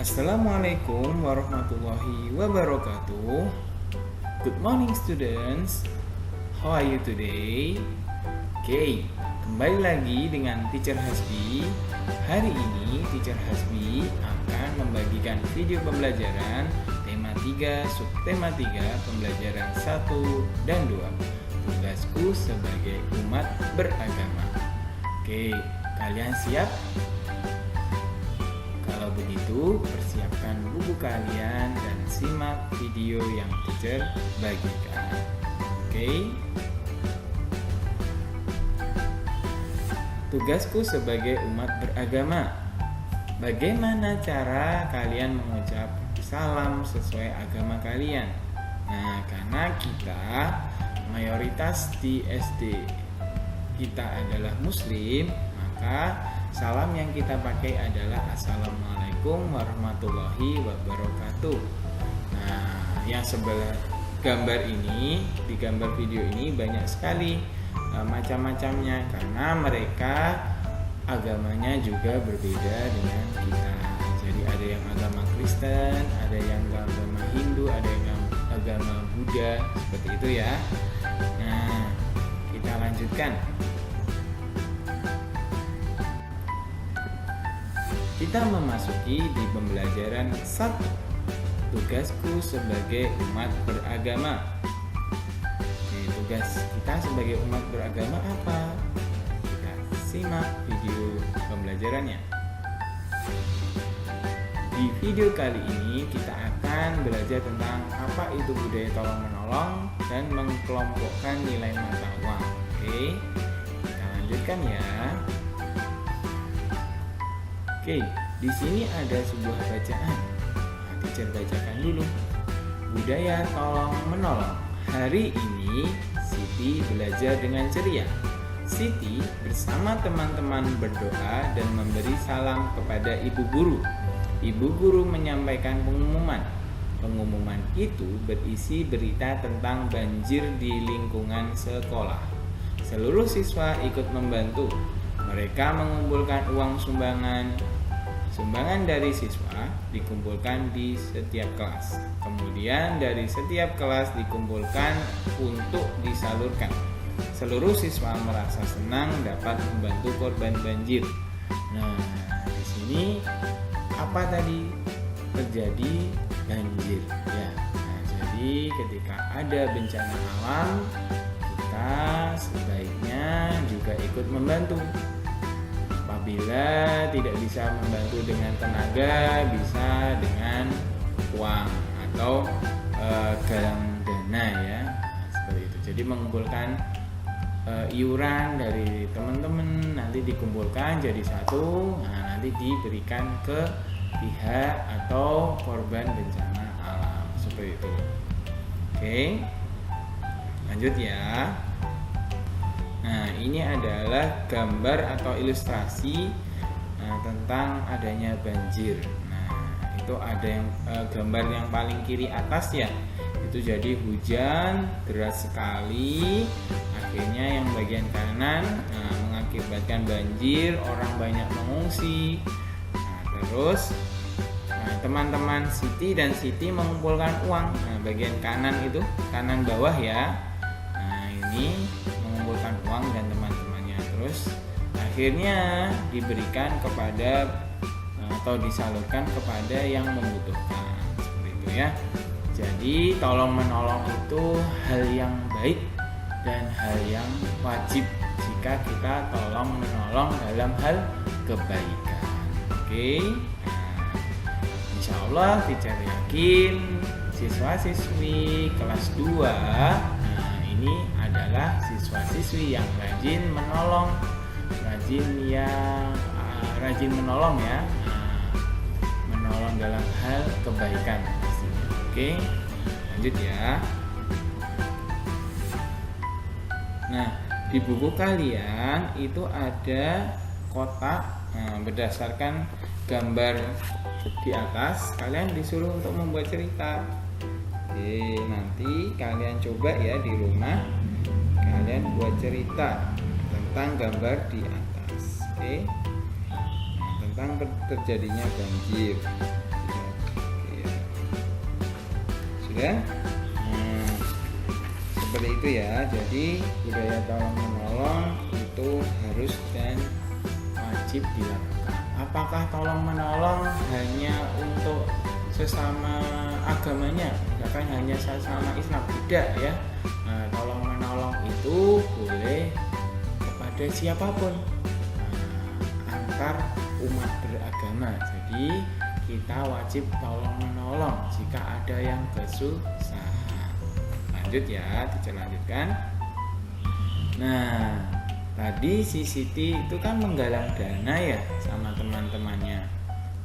Assalamualaikum warahmatullahi wabarakatuh. Good morning students. How are you today? Oke, kembali lagi dengan Teacher Hasbi. Hari ini Teacher Hasbi akan membagikan video pembelajaran tema 3, subtema 3, pembelajaran 1 dan 2. Tugasku sebagai umat beragama. Oke, kalian siap? Kalau begitu, persiapkan buku kalian dan simak video yang teacher bagikan. Oke? Tugasku sebagai umat beragama. Bagaimana cara kalian mengucap salam sesuai agama kalian? Nah, karena kita mayoritas di SD kita adalah Muslim, maka salam yang kita pakai adalah Assalamualaikum warahmatullahi wabarakatuh. Nah, yang sebelah gambar ini, di gambar video ini banyak sekali macam-macamnya karena mereka agamanya juga berbeda dengan kita. Jadi ada yang agama Kristen, ada yang agama Hindu, ada yang agama Buddha, seperti itu ya. Nah, kita lanjutkan. Kita memasuki di pembelajaran 1. Tugasku sebagai umat beragama. Oke, tugas kita sebagai umat beragama apa? Kita simak video pembelajarannya. Di video kali ini kita akan belajar tentang apa itu budaya tolong-menolong dan mengkelompokkan nilai mata uang. Oke, kita lanjutkan ya. Oke, di sini ada sebuah bacaan. Teacher bacakan dulu. Budaya tolong menolong. Hari ini Siti belajar dengan ceria. Siti bersama teman-teman berdoa dan memberi salam kepada ibu guru. Ibu guru menyampaikan pengumuman. Pengumuman itu berisi berita tentang banjir di lingkungan sekolah. Seluruh siswa ikut membantu. Mereka mengumpulkan uang sumbangan. Sumbangan dari siswa dikumpulkan di setiap kelas. Kemudian dari setiap kelas dikumpulkan untuk disalurkan. Seluruh siswa merasa senang dapat membantu korban banjir. Nah, di sini apa tadi terjadi? Banjir. Ya. Nah, jadi ketika ada bencana alam, kita sebaiknya juga ikut membantu. Apabila tidak bisa membantu dengan tenaga, bisa dengan uang atau galang dana ya, seperti itu. Jadi mengumpulkan iuran dari teman-teman, nanti dikumpulkan jadi satu, nah nanti diberikan ke pihak atau korban bencana alam, seperti itu. Oke, lanjut ya. Nah, ini adalah gambar atau ilustrasi tentang adanya banjir. Nah, itu ada yang gambar yang paling kiri atas ya. Itu jadi hujan deras sekali. Akhirnya yang bagian kanan mengakibatkan banjir, orang banyak mengungsi. Nah, terus teman-teman Siti dan Siti mengumpulkan uang. Nah, bagian kanan itu, kanan bawah ya. Nah, ini mengumpulkan uang dan teman-temannya. Terus akhirnya diberikan kepada atau disalurkan kepada yang membutuhkan, seperti itu ya. Jadi tolong menolong itu hal yang baik dan hal yang wajib jika kita tolong menolong dalam hal kebaikan. Oke, insya Allah teacher yakin siswa-siswi kelas 2 ini adalah siswa-siswi yang rajin menolong, rajin menolong ya, menolong dalam hal kebaikan pastinya. Oke, lanjut ya. Nah, di buku kalian itu ada kotak berdasarkan gambar di atas. Kalian disuruh untuk membuat cerita. Oke, nanti kalian coba ya di rumah, kalian buat cerita tentang gambar di atas. Oke, tentang terjadinya banjir. ya. Seperti itu ya. Jadi budaya tolong menolong itu harus dan wajib dilakukan. Apakah tolong menolong hanya untuk sesama agamanya, misalkan hanya sesama Islam? Tidak ya. Tolong menolong itu boleh kepada siapapun, antar umat beragama. Jadi kita wajib tolong menolong jika ada yang kesusahan. Lanjut ya, dilanjutkan. Nah, tadi si Siti itu kan menggalang dana ya sama teman-temannya,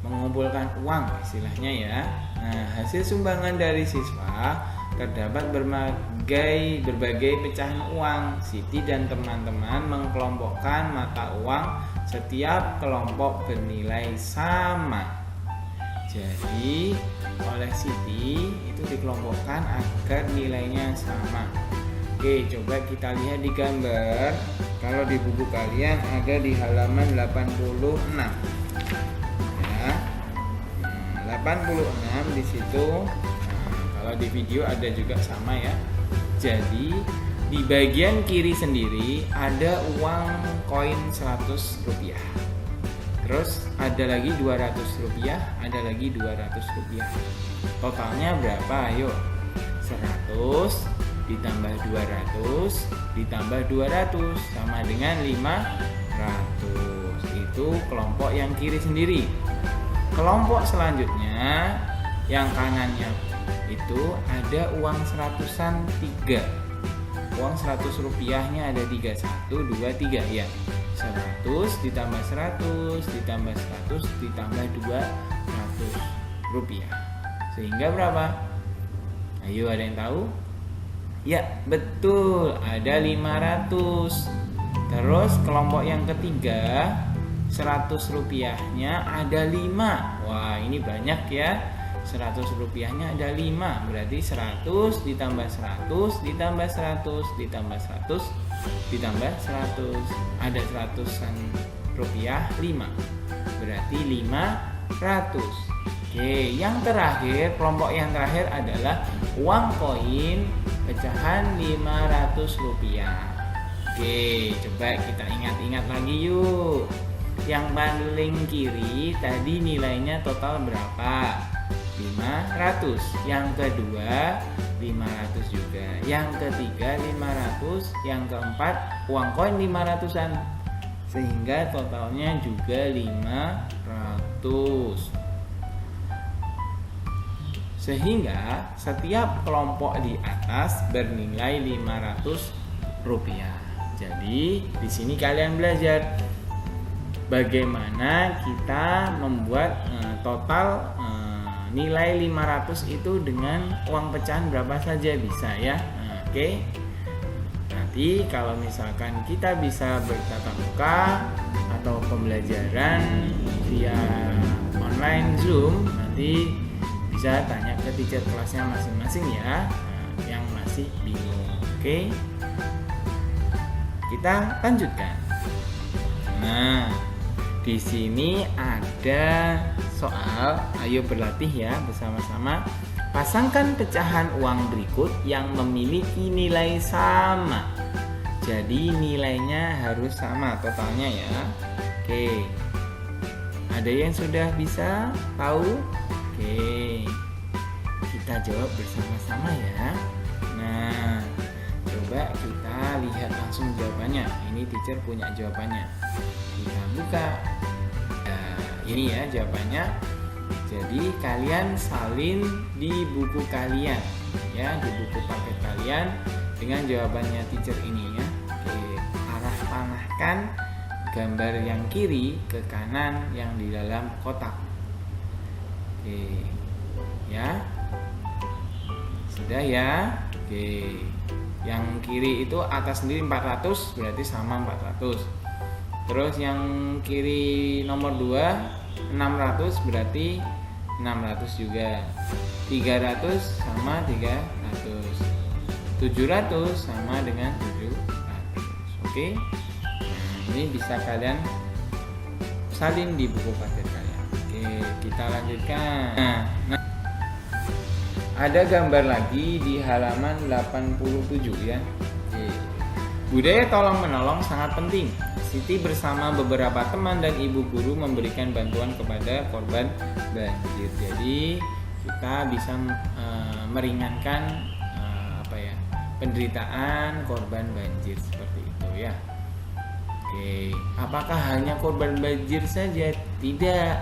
mengumpulkan uang istilahnya ya. Nah, hasil sumbangan dari siswa terdapat berbagai pecahan uang. Siti dan teman-teman mengelompokkan mata uang setiap kelompok bernilai sama. Jadi oleh Siti itu dikelompokkan agar nilainya sama. Oke, coba kita lihat di gambar. Kalau di buku kalian ada di halaman 86 ya. 86 di situ. Kalau di video ada juga sama ya. Jadi di bagian kiri sendiri ada uang koin 100 rupiah. Terus ada lagi 200 rupiah, ada lagi 200 rupiah. Totalnya berapa? Ayo, 100 ditambah 200 ditambah 200 sama dengan 500. Itu kelompok yang kiri sendiri. Kelompok selanjutnya yang kanannya itu ada uang 100-an 3. Uang 100 rupiahnya ada 3, 1, 2, 3 ya. 100 ditambah 100 ditambah 100 ditambah 200 rupiah. Sehingga berapa? Ayo, ada yang tahu? Ya, betul, ada 500. Terus kelompok yang ketiga 100 rupiahnya ada 5. Wah, ini banyak ya. 100 rupiahnya ada 5. Berarti 100 ditambah 100 ditambah 100 ditambah 100 ditambah 100. Ada 100-an rupiah 5. Berarti 500. Oke, yang terakhir, kelompok yang terakhir adalah uang koin pecahan 500 rupiah. Oke, coba kita ingat-ingat lagi yuk. Yang paling kiri tadi nilainya total berapa? 500. Yang kedua 500 juga. Yang ketiga 500. Yang keempat uang koin 500-an. Sehingga totalnya juga 500. Sehingga setiap kelompok di atas bernilai 500 rupiah. Jadi di sini kalian belajar bagaimana kita membuat total nilai 500 itu dengan uang pecahan berapa saja bisa ya. Oke. Nanti kalau misalkan kita bisa bertatap muka atau pembelajaran via online Zoom, nanti bisa tanya ke teacher kelasnya masing-masing ya, yang masih bingung. Oke. Kita lanjutkan. Nah, di sini ada soal, ayo berlatih ya bersama-sama. Pasangkan pecahan uang berikut yang memiliki nilai sama. Jadi nilainya harus sama totalnya ya. Oke. Ada yang sudah bisa tahu? Oke. Kita jawab bersama-sama ya. Nah, coba kita lihat langsung jawabannya. Ini teacher punya jawabannya. Kita buka. Nah, ini ya jawabannya. Jadi kalian salin di buku kalian ya, di buku paket kalian dengan jawabannya teacher ini ya. Oke, arah panahkan gambar yang kiri ke kanan yang di dalam kotak. Oke. Ya. Sudah ya. Oke. Yang kiri itu atas sendiri 400 berarti sama 400. Terus yang kiri nomor 2 600 berarti 600 juga. 300 sama 300. 700 sama dengan 700. Oke. Nah, ini bisa kalian salin di buku paket kalian. Oke, kita lanjutkan. Nah, ada gambar lagi di halaman 87 ya. Budaya tolong menolong sangat penting. Siti bersama beberapa teman dan ibu guru memberikan bantuan kepada korban banjir. Jadi kita bisa meringankan penderitaan korban banjir seperti itu ya. Oke, apakah hanya korban banjir saja? Tidak,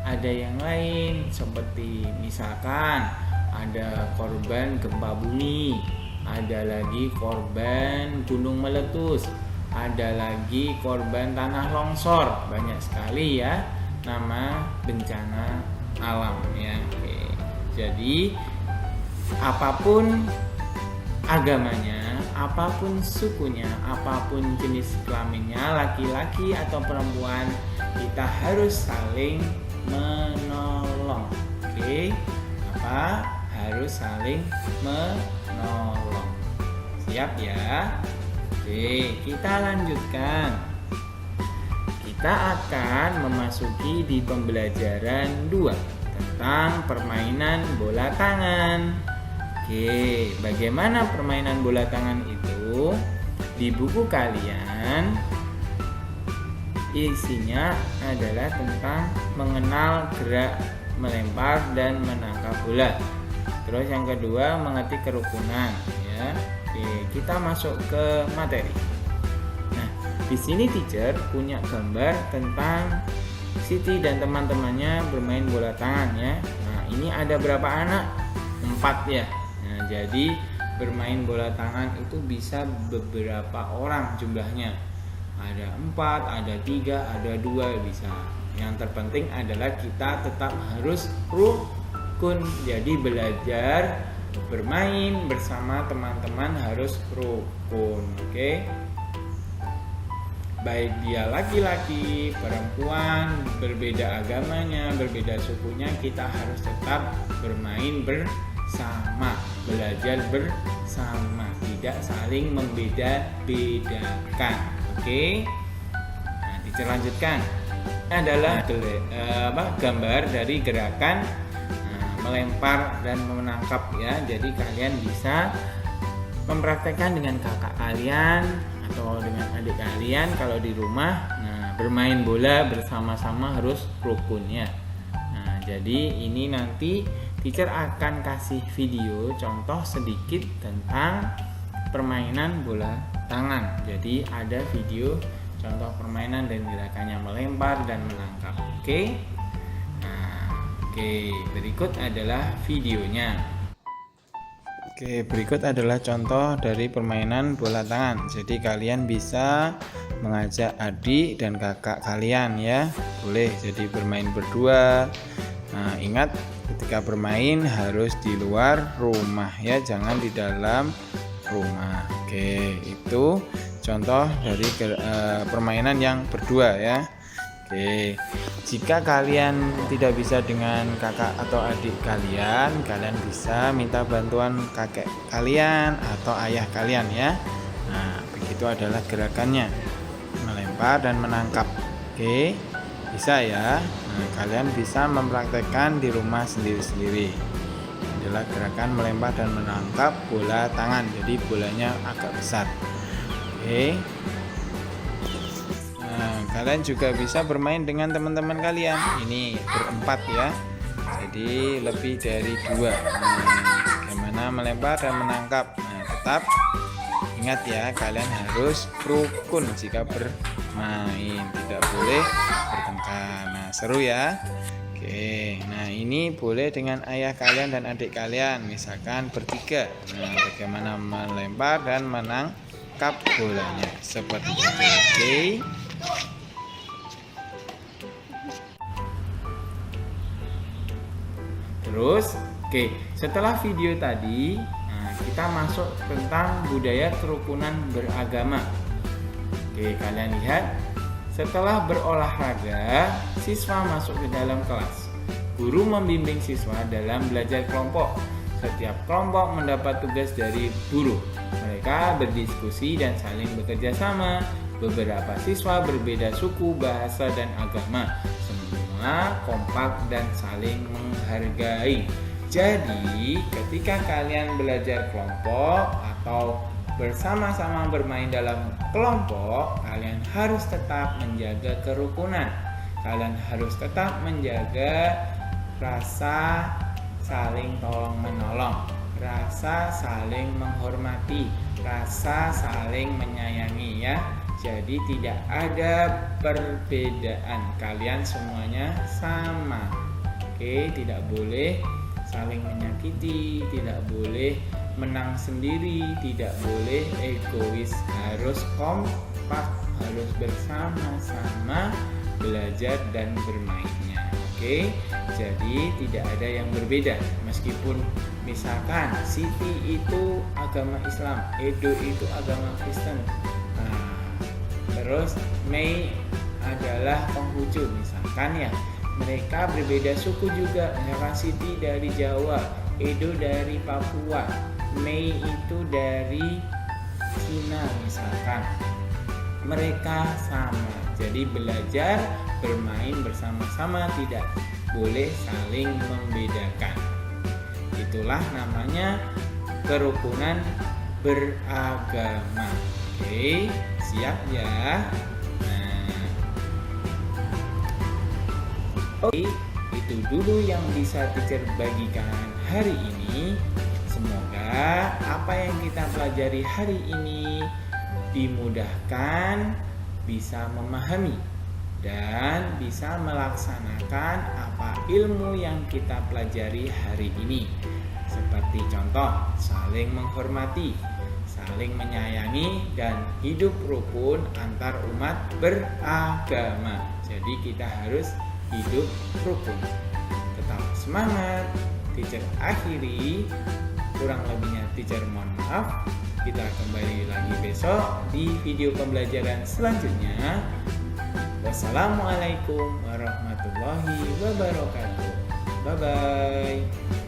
ada yang lain seperti misalkan ada korban gempa bumi, ada lagi korban gunung meletus, ada lagi korban tanah longsor. Banyak sekali ya nama bencana alam ya. Oke. Jadi apapun agamanya, apapun sukunya, apapun jenis kelaminnya, laki-laki atau perempuan, kita harus saling menolong. Oke, harus saling menolong. Siap ya? Oke, kita lanjutkan. Kita akan memasuki di pembelajaran 2 tentang permainan bola tangan. Oke, bagaimana permainan bola tangan itu? Di buku kalian isinya adalah tentang mengenal gerak melempar dan menangkap bola. Terus yang kedua, mengerti kerukunan ya. Oke, kita masuk ke materi. Nah, di sini teacher punya gambar tentang Siti dan teman-temannya bermain bola tangan ya. Nah, ini ada berapa anak? 4 ya. Nah, jadi bermain bola tangan itu bisa beberapa orang jumlahnya. Ada 4, ada 3, ada 2 bisa. Yang terpenting adalah kita tetap harus rukun. Jadi belajar bermain bersama teman-teman harus rukun. Oke? Baik dia laki-laki, perempuan, berbeda agamanya, berbeda sukunya, kita harus tetap bermain bersama, belajar bersama, tidak saling membeda-bedakan. Oke? Nah, teacher lanjutkan. Ini adalah gambar dari gerakan melempar dan menangkap ya. Jadi kalian bisa mempraktekkan dengan kakak kalian atau dengan adik kalian kalau di rumah. Nah, bermain bola bersama-sama harus rukun ya. Nah, jadi ini nanti teacher akan kasih video contoh sedikit tentang permainan bola tangan. Jadi ada video contoh permainan dan gerakannya melempar dan menangkap. Oke? Nah, oke, berikut adalah videonya. Oke, berikut adalah contoh dari permainan bola tangan. Jadi kalian bisa mengajak adik dan kakak kalian ya. Boleh jadi bermain berdua. Nah, ingat ketika bermain harus di luar rumah ya, jangan di dalam rumah. Oke, itu contoh dari permainan yang berdua ya. Oke, jika kalian tidak bisa dengan kakak atau adik kalian, kalian bisa minta bantuan kakek kalian atau ayah kalian ya. Nah, begitu adalah gerakannya, melempar dan menangkap. Oke, bisa ya. Nah, kalian bisa mempraktekkan di rumah sendiri-sendiri. Adalah gerakan melempar dan menangkap bola tangan. Jadi bolanya agak besar. Oke. Kalian juga bisa bermain dengan teman-teman kalian. Ini berempat ya. Jadi lebih dari 2. Bagaimana melempar dan menangkap. Nah, tetap ingat ya, kalian harus rukun jika bermain. Tidak boleh bertengkar. Nah, seru ya. Oke. Nah, ini boleh dengan ayah kalian dan adik kalian. Misalkan bertiga. Nah, bagaimana melempar dan menangkap bolanya. Seperti itu. Oke. Terus, setelah video tadi, kita masuk tentang budaya kerukunan beragama. Kalian lihat, setelah berolahraga, siswa masuk ke dalam kelas. Guru membimbing siswa dalam belajar kelompok. Setiap kelompok mendapat tugas dari guru. Mereka berdiskusi dan saling bekerja sama. Beberapa siswa berbeda suku, bahasa, dan agama. Semua kompak dan saling menghargai. Jadi, ketika kalian belajar kelompok atau bersama-sama bermain dalam kelompok, kalian harus tetap menjaga kerukunan. Kalian harus tetap menjaga rasa saling tolong-menolong, rasa saling menghormati, rasa saling menyayangi ya. Jadi tidak ada perbedaan, kalian semuanya sama. Oke, tidak boleh saling menyakiti, tidak boleh menang sendiri, tidak boleh egois, harus kompak, harus bersama-sama belajar dan bermainnya. Oke, jadi tidak ada yang berbeda. Meskipun misalkan Siti itu agama Islam, Edo itu agama Kristen, terus Mei adalah Konghucu misalkan ya, mereka berbeda suku juga. Misalkan Siti dari Jawa, Edo dari Papua, Mei itu dari Cina misalkan, mereka sama. Jadi belajar bermain bersama-sama, tidak boleh saling membedakan. Itulah namanya kerukunan beragama. Oke, siap ya. Oke, itu dulu yang bisa teacher bagikan hari ini. Semoga apa yang kita pelajari hari ini dimudahkan, bisa memahami dan bisa melaksanakan apa ilmu yang kita pelajari hari ini. Seperti contoh, saling menghormati, saling menyayangi, dan hidup rukun antar umat beragama. Jadi kita harus hidup rukun. Tetap semangat. Teacher akhiri, kurang lebihnya teacher mohon maaf. Kita kembali lagi besok di video pembelajaran selanjutnya. Wassalamualaikum warahmatullahi wabarakatuh. Bye bye.